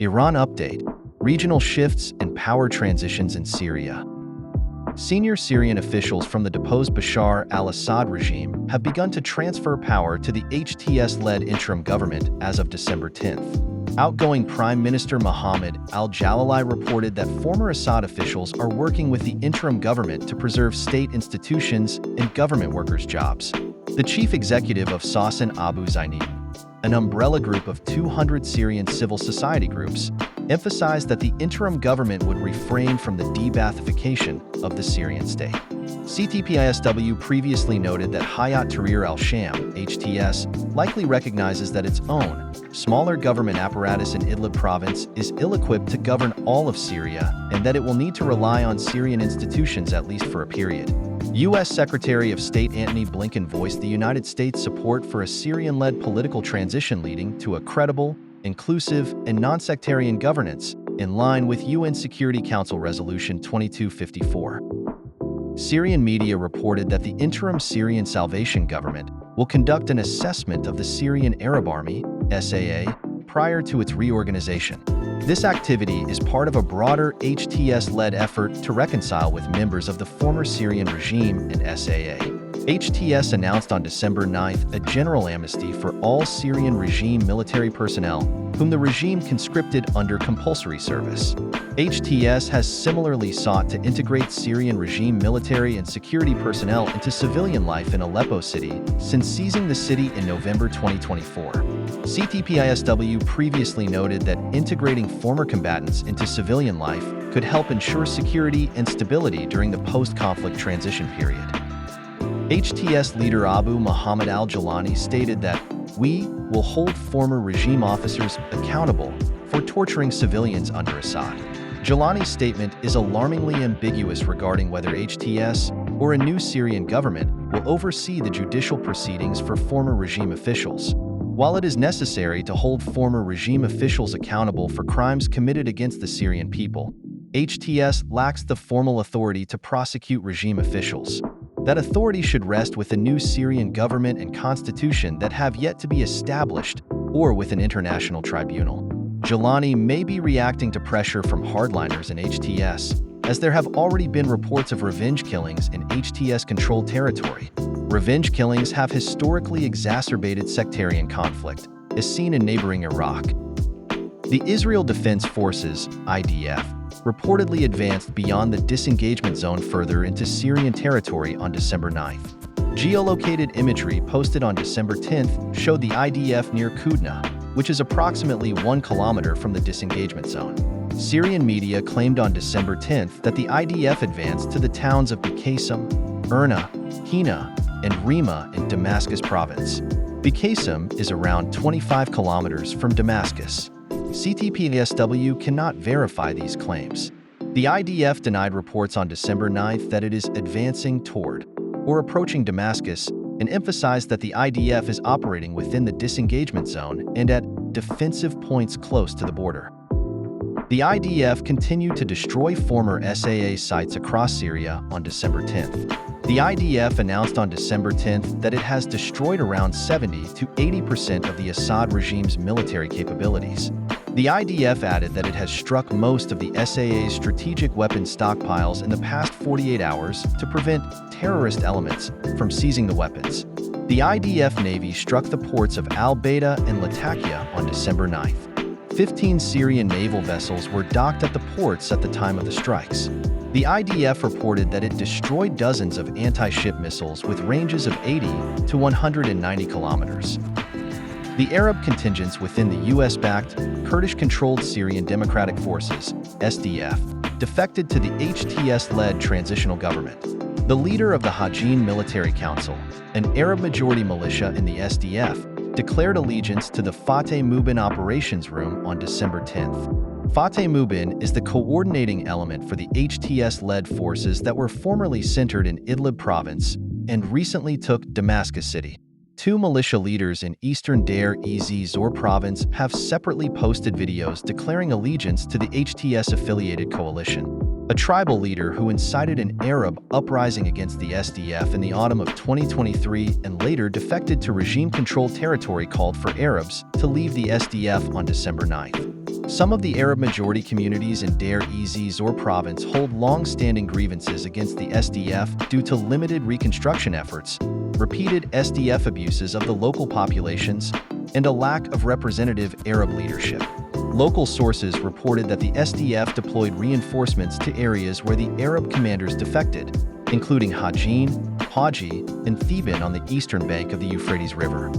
Iran update, regional shifts and power transitions in Syria. Senior Syrian officials from the deposed Bashar al-Assad regime have begun to transfer power to the HTS-led interim government as of December 10th. Outgoing Prime Minister Mohammed al-Jalali reported that former Assad officials are working with the interim government to preserve state institutions and government workers' jobs. The chief executive of Sawsan Abu Zainib, an umbrella group of 200 Syrian civil society groups, emphasized that the interim government would refrain from the de-Baathification of the Syrian state. CTPISW previously noted that Hayat Tahrir al-Sham, HTS, likely recognizes that its own, smaller government apparatus in Idlib province is ill-equipped to govern all of Syria and that it will need to rely on Syrian institutions at least for a period. U.S. Secretary of State Antony Blinken voiced the United States' support for a Syrian-led political transition leading to a credible, inclusive, and non-sectarian governance, in line with UN Security Council Resolution 2254. Syrian media reported that the interim Syrian Salvation Government will conduct an assessment of the Syrian Arab Army, SAA, prior to its reorganization. This activity is part of a broader HTS-led effort to reconcile with members of the former Syrian regime and SAA. HTS announced on December 9th a general amnesty for all Syrian regime military personnel whom the regime conscripted under compulsory service. HTS has similarly sought to integrate Syrian regime military and security personnel into civilian life in Aleppo city since seizing the city in November 2024. CTPISW previously noted that integrating former combatants into civilian life could help ensure security and stability during the post-conflict transition period. HTS leader Abu Muhammad al-Jalani stated that we will hold former regime officers accountable for torturing civilians under Assad. Jalani's statement is alarmingly ambiguous regarding whether HTS or a new Syrian government will oversee the judicial proceedings for former regime officials. While it is necessary to hold former regime officials accountable for crimes committed against the Syrian people, HTS lacks the formal authority to prosecute regime officials. That authority should rest with a new Syrian government and constitution that have yet to be established or with an international tribunal. Jalani may be reacting to pressure from hardliners in HTS, as there have already been reports of revenge killings in HTS-controlled territory. Revenge killings have historically exacerbated sectarian conflict, as seen in neighboring Iraq. The Israel Defense Forces, IDF, reportedly advanced beyond the disengagement zone further into Syrian territory on December 9th. Geolocated imagery posted on December 10th showed the IDF near Kudna, which is approximately 1 kilometer from the disengagement zone. Syrian media claimed on December 10th that the IDF advanced to the towns of Bikasem, Erna, Hina, and Rima in Damascus province. Bikasem is around 25 kilometers from Damascus. CTPSW cannot verify these claims. The IDF denied reports on December 9th that it is advancing toward or approaching Damascus and emphasized that the IDF is operating within the disengagement zone and at defensive points close to the border. The IDF continued to destroy former SAA sites across Syria on December 10th. The IDF announced on December 10th that it has destroyed around 70 to 80% of the Assad regime's military capabilities. The IDF added that it has struck most of the SAA's strategic weapons stockpiles in the past 48 hours to prevent terrorist elements from seizing the weapons. The IDF Navy struck the ports of Al-Baida and Latakia on December 9th. 15 Syrian naval vessels were docked at the ports at the time of the strikes. The IDF reported that it destroyed dozens of anti-ship missiles with ranges of 80 to 190 kilometers. The Arab contingents within the US-backed, Kurdish-controlled Syrian Democratic Forces, SDF, defected to the HTS-led transitional government. The leader of the Hajin Military Council, an Arab-majority militia in the SDF, declared allegiance to the Fateh Mubin Operations Room on December 10th. Fateh Mubin is the coordinating element for the HTS-led forces that were formerly centered in Idlib province and recently took Damascus city. Two militia leaders in eastern Deir ez-Zor province have separately posted videos declaring allegiance to the HTS-affiliated coalition. A tribal leader who incited an Arab uprising against the SDF in the autumn of 2023 and later defected to regime-controlled territory called for Arabs to leave the SDF on December 9th. Some of the Arab-majority communities in Deir ez-Zor province hold long-standing grievances against the SDF due to limited reconstruction efforts, repeated SDF abuses of the local populations, and a lack of representative Arab leadership. Local sources reported that the SDF deployed reinforcements to areas where the Arab commanders defected, including Hajin, Haji, and Theban on the eastern bank of the Euphrates River.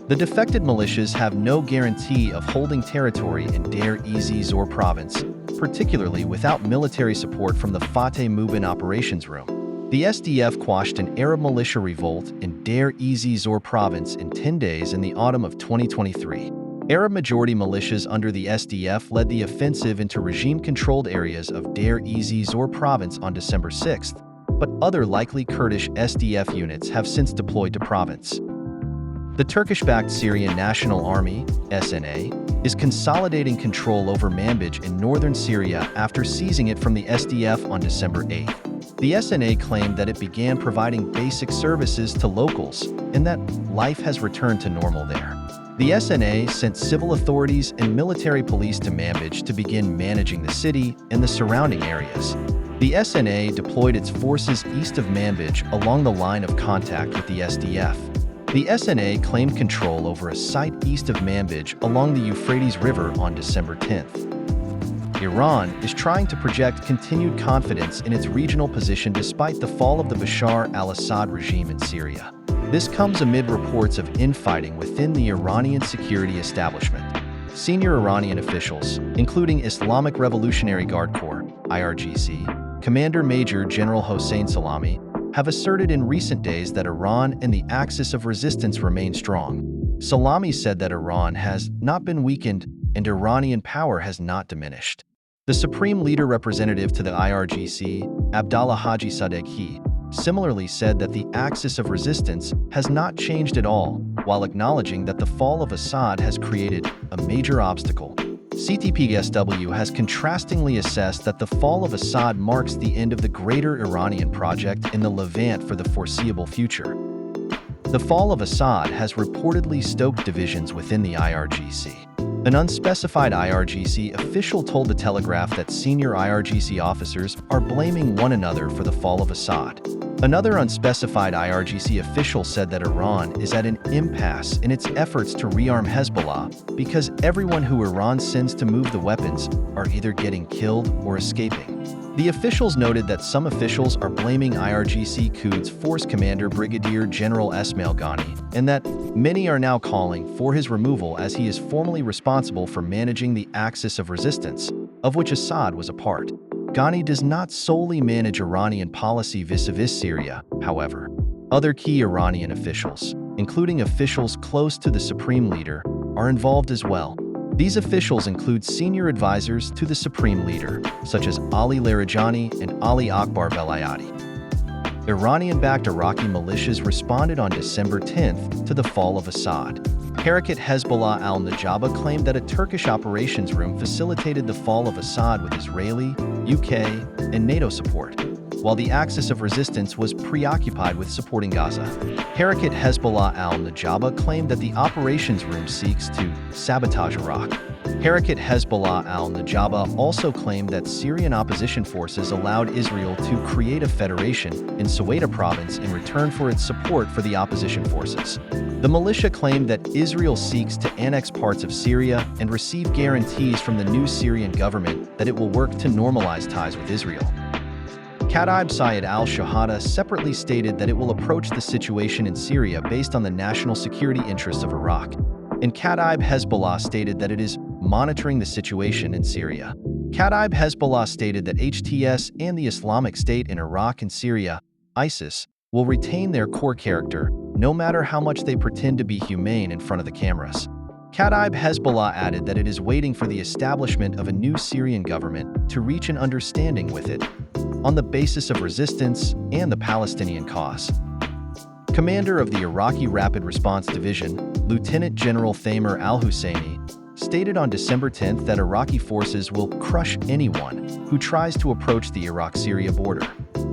The defected militias have no guarantee of holding territory in Deir ez-Zor province, particularly without military support from the Fateh Mubin operations room. The SDF quashed an Arab militia revolt in Deir ez-Zor province in 10 days in the autumn of 2023. Arab-majority militias under the SDF led the offensive into regime-controlled areas of Deir ez-Zor province on December 6th, but other likely Kurdish SDF units have since deployed to province. The Turkish-backed Syrian National Army, SNA, is consolidating control over Manbij in northern Syria after seizing it from the SDF on December 8th. The SNA claimed that it began providing basic services to locals and that life has returned to normal there. The SNA sent civil authorities and military police to Manbij to begin managing the city and the surrounding areas. The SNA deployed its forces east of Manbij along the line of contact with the SDF. The SNA claimed control over a site east of Manbij along the Euphrates River on December 10th. Iran is trying to project continued confidence in its regional position despite the fall of the Bashar al-Assad regime in Syria. This comes amid reports of infighting within the Iranian security establishment. Senior Iranian officials, including Islamic Revolutionary Guard Corps, IRGC, Commander Major General Hossein Salami, have asserted in recent days that Iran and the axis of resistance remain strong. Salami said that Iran has not been weakened and Iranian power has not diminished. The Supreme Leader Representative to the IRGC, Abdallah Haji Sadeghi, similarly said that the axis of resistance has not changed at all, while acknowledging that the fall of Assad has created a major obstacle. CTPSW has contrastingly assessed that the fall of Assad marks the end of the greater Iranian project in the Levant for the foreseeable future. The fall of Assad has reportedly stoked divisions within the IRGC. An unspecified IRGC official told The Telegraph that senior IRGC officers are blaming one another for the fall of Assad. Another unspecified IRGC official said that Iran is at an impasse in its efforts to rearm Hezbollah because everyone who Iran sends to move the weapons are either getting killed or escaping. The officials noted that some officials are blaming IRGC Quds Force Commander Brigadier General Esmail Ghani, and that many are now calling for his removal as he is formally responsible for managing the axis of resistance, of which Assad was a part. Ghani does not solely manage Iranian policy vis-a-vis Syria, however. Other key Iranian officials, including officials close to the Supreme Leader, are involved as well. These officials include senior advisors to the Supreme Leader, such as Ali Larijani and Ali Akbar Velayati. Iranian-backed Iraqi militias responded on December 10th to the fall of Assad. Harakat Hezbollah al-Najaba claimed that a Turkish operations room facilitated the fall of Assad with Israeli, UK, and NATO support, while the axis of resistance was preoccupied with supporting Gaza. Harakat Hezbollah al-Najaba claimed that the operations room seeks to sabotage Iraq. Harakat Hezbollah al-Najaba also claimed that Syrian opposition forces allowed Israel to create a federation in Saweda province in return for its support for the opposition forces. The militia claimed that Israel seeks to annex parts of Syria and receive guarantees from the new Syrian government that it will work to normalize ties with Israel. Kataib Sayed al-Shahada separately stated that it will approach the situation in Syria based on the national security interests of Iraq, and Kataib Hezbollah stated that it is monitoring the situation in Syria. Kataib Hezbollah stated that HTS and the Islamic State in Iraq and Syria, ISIS, will retain their core character, no matter how much they pretend to be humane in front of the cameras. Kataib Hezbollah added that it is waiting for the establishment of a new Syrian government to reach an understanding with it, on the basis of resistance and the Palestinian cause. Commander of the Iraqi Rapid Response Division, Lieutenant General Thamer al-Husseini, stated on December 10th that Iraqi forces will crush anyone who tries to approach the Iraq-Syria border.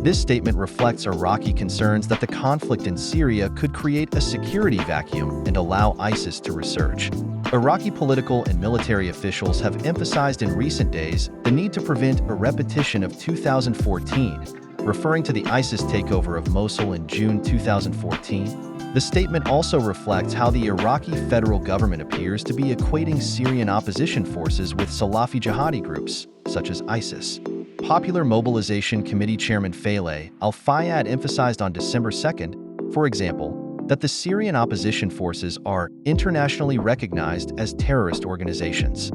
This statement reflects Iraqi concerns that the conflict in Syria could create a security vacuum and allow ISIS to resurge. Iraqi political and military officials have emphasized in recent days the need to prevent a repetition of 2014, referring to the ISIS takeover of Mosul in June 2014. The statement also reflects how the Iraqi federal government appears to be equating Syrian opposition forces with Salafi jihadi groups, such as ISIS. Popular Mobilization Committee Chairman Fayleh Al-Fayyad emphasized on December 2nd, for example, that the Syrian opposition forces are internationally recognized as terrorist organizations.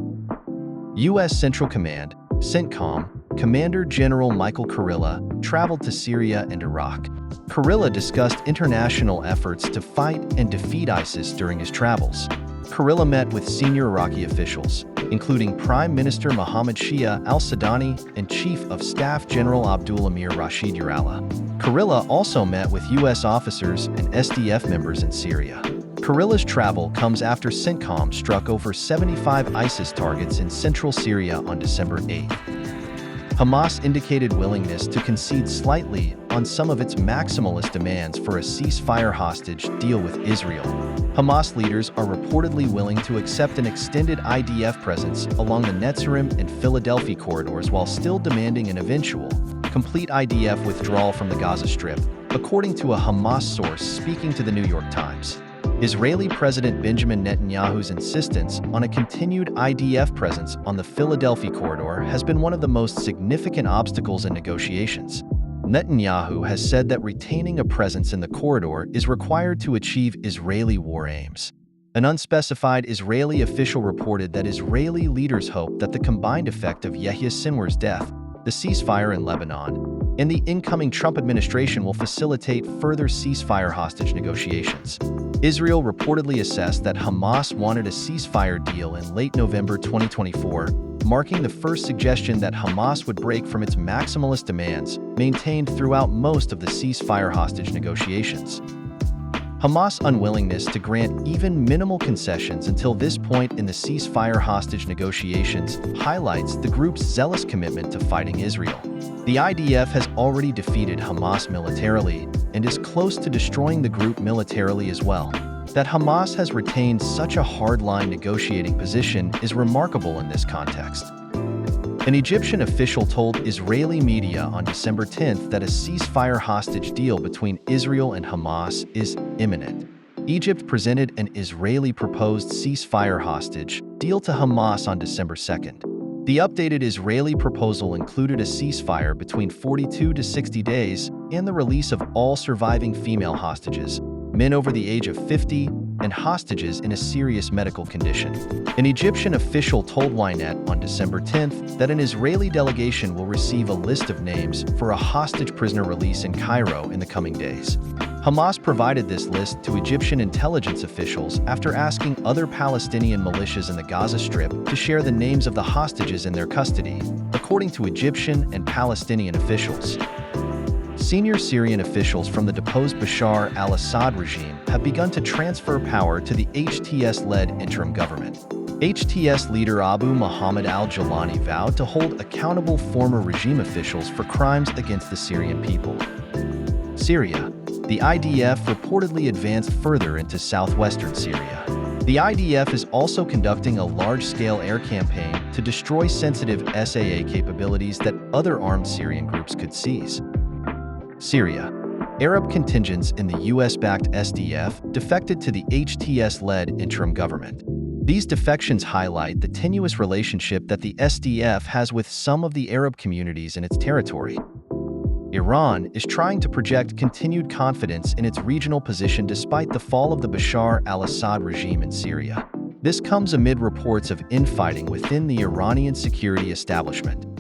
U.S. Central Command, CENTCOM, Commander General Michael Kurilla traveled to Syria and Iraq. Kurilla discussed international efforts to fight and defeat ISIS during his travels. Kurilla met with senior Iraqi officials, including Prime Minister Mohammed Shia al-Sudani and Chief of Staff General Abdul Amir Rashid Yarala. Kurilla also met with U.S. officers and SDF members in Syria. Kurilla's travel comes after CENTCOM struck over 75 ISIS targets in central Syria on December 8. Hamas indicated willingness to concede slightly on some of its maximalist demands for a ceasefire hostage deal with Israel. Hamas leaders are reportedly willing to accept an extended IDF presence along the Netzarim and Philadelphia corridors while still demanding an eventual, complete IDF withdrawal from the Gaza Strip, according to a Hamas source speaking to the New York Times. Israeli President Benjamin Netanyahu's insistence on a continued IDF presence on the Philadelphia corridor has been one of the most significant obstacles in negotiations. Netanyahu has said that retaining a presence in the corridor is required to achieve Israeli war aims. An unspecified Israeli official reported that Israeli leaders hope that the combined effect of Yahya Sinwar's death, the ceasefire in Lebanon, and the incoming Trump administration will facilitate further ceasefire hostage negotiations. Israel reportedly assessed that Hamas wanted a ceasefire deal in late November 2024, marking the first suggestion that Hamas would break from its maximalist demands maintained throughout most of the ceasefire hostage negotiations. Hamas' unwillingness to grant even minimal concessions until this point in the ceasefire hostage negotiations highlights the group's zealous commitment to fighting Israel. The IDF has already defeated Hamas militarily and is close to destroying the group militarily as well. That Hamas has retained such a hardline negotiating position is remarkable in this context. An Egyptian official told Israeli media on December 10th that a ceasefire hostage deal between Israel and Hamas is imminent. Egypt presented an Israeli proposed ceasefire hostage deal to Hamas on December 2nd. The updated Israeli proposal included a ceasefire between 42 to 60 days and the release of all surviving female hostages, men over the age of 50, and hostages in a serious medical condition. An Egyptian official told Ynet on December 10th that an Israeli delegation will receive a list of names for a hostage prisoner release in Cairo in the coming days. Hamas provided this list to Egyptian intelligence officials after asking other Palestinian militias in the Gaza Strip to share the names of the hostages in their custody, according to Egyptian and Palestinian officials. Senior Syrian officials from the deposed Bashar al-Assad regime have begun to transfer power to the HTS-led interim government. HTS leader Abu Muhammad al-Jilani vowed to hold accountable former regime officials for crimes against the Syrian people. Syria. The IDF reportedly advanced further into southwestern Syria. The IDF is also conducting a large-scale air campaign to destroy sensitive SAA capabilities that other armed Syrian groups could seize. Syria. Arab contingents in the US-backed SDF defected to the HTS-led interim government. These defections highlight the tenuous relationship that the SDF has with some of the Arab communities in its territory. Iran is trying to project continued confidence in its regional position despite the fall of the Bashar al-Assad regime in Syria. This comes amid reports of infighting within the Iranian security establishment.